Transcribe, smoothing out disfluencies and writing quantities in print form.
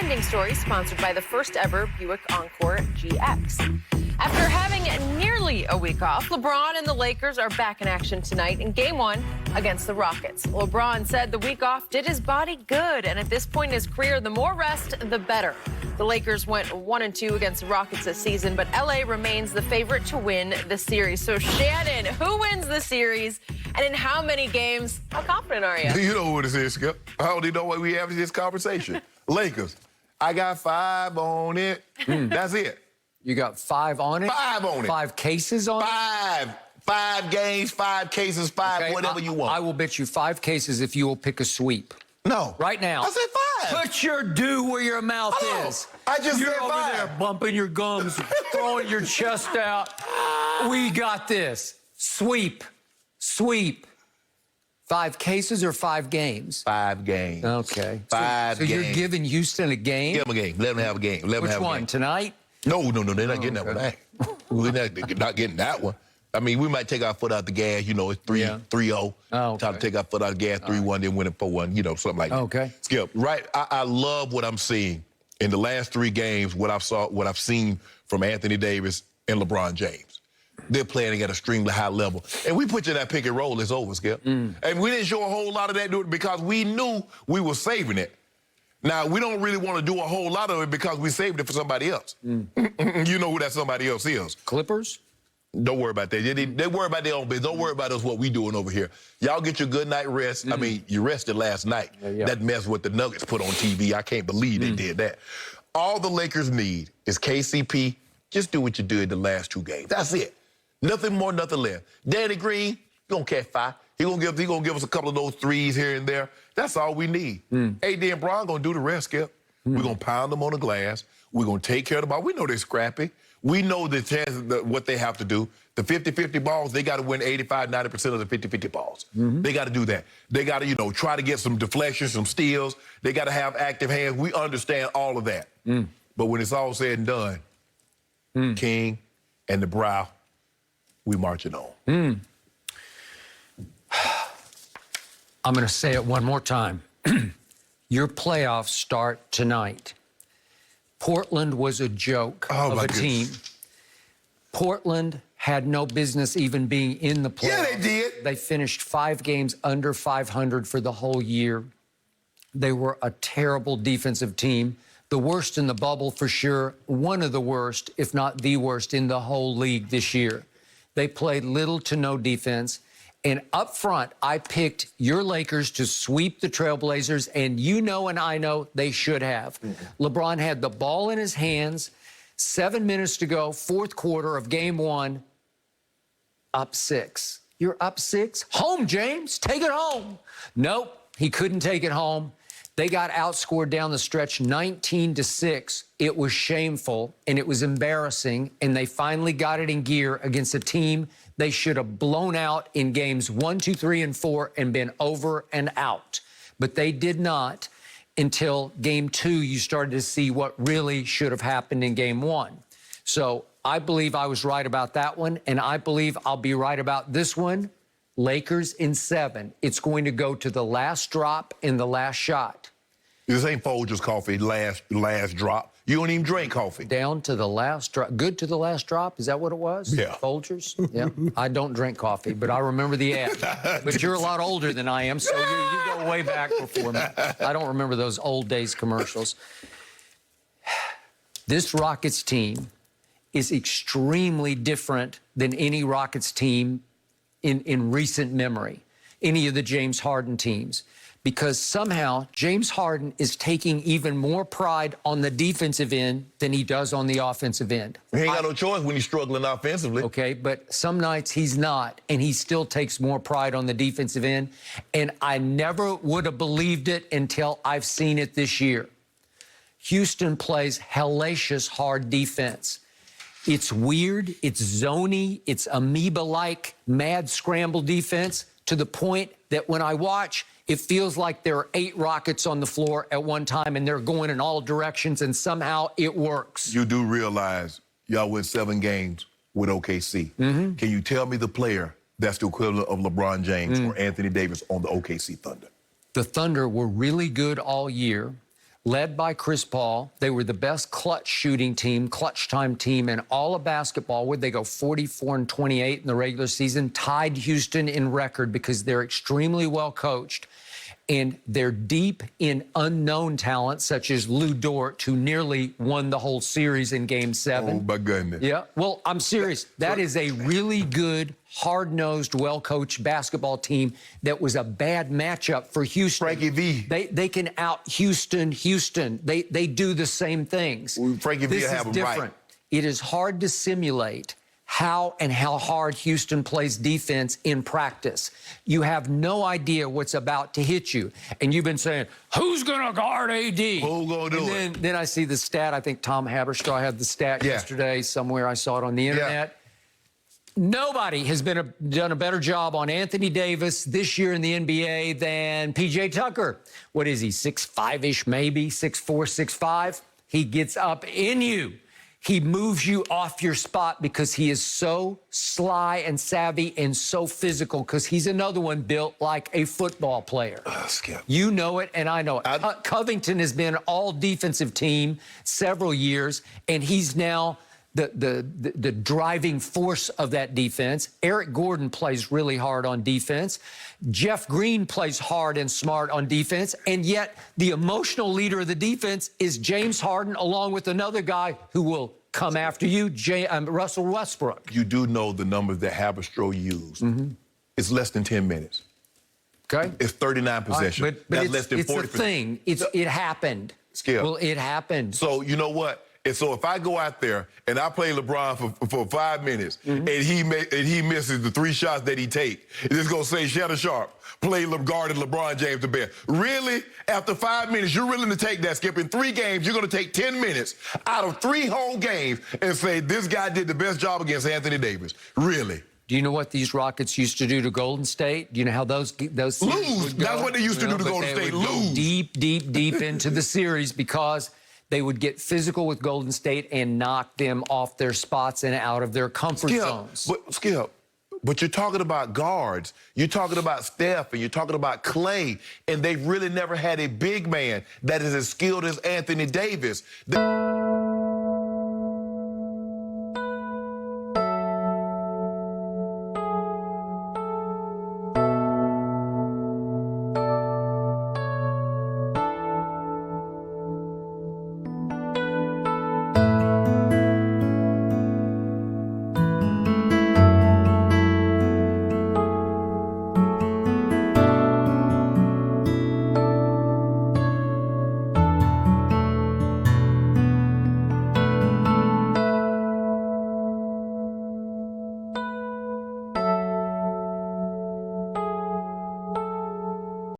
trending story sponsored by the first ever Buick Encore GX. After having nearly a week off, LeBron and the Lakers are back in action tonight in Game 1 against the Rockets. LeBron said the week off did his body good, and at this point in his career, the more rest, the better. The Lakers went 1-2 against the Rockets this season, but LA remains the favorite to win the series. So, Shannon, who wins the series, and in how many games? How confident are you? You know what it is, Skip. I only know why we having this conversation. Lakers, I got 5 on it. That's it. You got 5 on it? 5 on it. 5 cases on it? 5 games, 5 cases, 5, okay, whatever you want. I will bet you 5 cases if you will pick a sweep. No. Right now. I said 5. Put your do where your mouth is. I just You're said 5. over there bumping your gums, throwing your chest out. We got this. Sweep. Sweep. 5 cases or 5 games? 5 games. Okay. 5 so games. you're giving Houston a game? Give them a game. Let them have a game. Let them Which have a one, game. tonight? No, they're not getting that one. We're not getting that one. I mean, we might take our foot out the gas. You know, it's 3-0. Oh, okay. Time to take our foot out the gas, 3-1, then win it 4-1. You know, something like that. Okay. Skip, right? I love what I'm seeing in the last 3 games. What I've seen from Anthony Davis and LeBron James. They're playing at an extremely high level, and we put you in that pick and roll. It's over, Skip. And we didn't show a whole lot of that because we knew we were saving it. Now, we don't really want to do a whole lot of it because we saved it for somebody else. You know who that somebody else is. Clippers? Don't worry about that. They worry about their own business. Don't worry about us, what we doing over here. Y'all get your good night rest. I mean, you rested last night. That mess with the Nuggets put on TV, I can't believe they did that. All the Lakers need is KCP. Just do what you did the last 2 games. That's it. Nothing more, nothing less. Danny Green, he gonna catch 5. He gonna give us a couple of those threes here and there. That's all we need. AD and Bron gonna do the rest, Skip. We're gonna pound them on the glass. We're gonna take care of the ball. We know they're scrappy. We know the chances, what they have to do. The 50-50 balls, they got to win 85-90% of the 50-50 balls. They got to do that. They got to, try to get some deflections, some steals. They got to have active hands. We understand all of that. But when it's all said and done, King and the Brow, we marching on. I'm going to say it one more time. Your playoffs start tonight. Portland was a joke of a team. Portland had no business even being in the playoffs. Yeah, they did. They finished 5 games under 500 for the whole year. They were a terrible defensive team. The worst in the bubble for sure. One of the worst, if not the worst, in the whole league this year. They played little to no defense. And up front, I picked your Lakers to sweep the Trailblazers, and you know and I know they should have. LeBron had the ball in his hands, 7 minutes to go, 4th quarter of Game 1, up 6. You're up 6? Home, James. Take it home. Nope, he couldn't take it home. They got outscored down the stretch 19-6. It was shameful, and it was embarrassing, and they finally got it in gear against a team they should have blown out in games 1, 2, 3, and 4 and been over and out. But they did not until Game 2. You started to see what really should have happened in Game 1. So I believe I was right about that one, and I believe I'll be right about this one. Lakers in 7. It's going to go to the last drop and the last shot. This ain't Folgers coffee, last drop. You don't even drink coffee. Down to the last drop. Good to the last drop? Is that what it was? Yeah. Folgers? Yeah. I don't drink coffee, but I remember the ad. But you're a lot older than I am, so you go way back before me. I don't remember those old days commercials. This Rockets team is extremely different than any Rockets team in recent memory, any of the James Harden teams, because somehow James Harden is taking even more pride on the defensive end than he does on the offensive end. He ain't got no choice when he's struggling offensively. Okay, but some nights he's not, and he still takes more pride on the defensive end, and I never would have believed it until I've seen it this year. Houston plays hellacious hard defense. It's weird, it's zony, it's amoeba-like mad scramble defense to the point that when I watch, it feels like there are 8 Rockets on the floor at one time and they're going in all directions and somehow it works. You do realize y'all win 7 games with OKC. Can you tell me the player that's the equivalent of LeBron James or Anthony Davis on the OKC Thunder? The Thunder were really good all year. led by Chris Paul. They were the best clutch shooting team, clutch time team in all of basketball. Would they go 44-28 in the regular season? Tied Houston in record because they're extremely well coached. And they're deep in unknown talent, such as Lou Dort, who nearly won the whole series in Game 7. Oh, my goodness. Yeah, well, I'm serious. That is a really good, hard-nosed, well-coached basketball team that was a bad matchup for Houston. Frankie V. They can out-Houston. They do the same things. Frankie V This have is them different. right. It is hard to simulate how hard Houston plays defense in practice. You have no idea what's about to hit you. And you've been saying, who's going to guard AD? Who's going to do it? Then I see the stat. I think Tom Haberstraw had the stat yesterday somewhere. I saw it on the internet. Nobody has done a better job on Anthony Davis this year in the NBA than P.J. Tucker. What is he, 6'5"-ish maybe, 6'4", 6'5"? He gets up in you. He moves you off your spot because he is so sly and savvy and so physical because he's another one built like a football player. Skip. You know it, and I know it. Covington has been all defensive team several years, and he's now the driving force of that defense. Eric Gordon plays really hard on defense. Jeff Green plays hard and smart on defense, and yet the emotional leader of the defense is James Harden, along with another guy who will come after you, Russell Westbrook. You do know the numbers that Haberstraw used. It's less than 10 minutes. Okay. It's 39 possessions. But That's it's, less than 40%. It's a thing. It happened. Skip. Well, it happened. So you know what? And so if I go out there and I play LeBron for 5 minutes and he misses the 3 shots that he take, it's gonna say Shannon Sharp guarded LeBron James the best. Really? After 5 minutes, you're willing to take that, Skip? In 3 games, you're gonna take 10 minutes out of 3 whole games and say this guy did the best job against Anthony Davis. Really? Do you know what these Rockets used to do to Golden State? Do you know how those lose? That's what they used to do to Golden State. Lose. Deep into the series because they would get physical with Golden State and knock them off their spots and out of their comfort zones. But you're talking about guards. You're talking about Steph, and you're talking about Clay, and they've really never had a big man that is as skilled as Anthony Davis.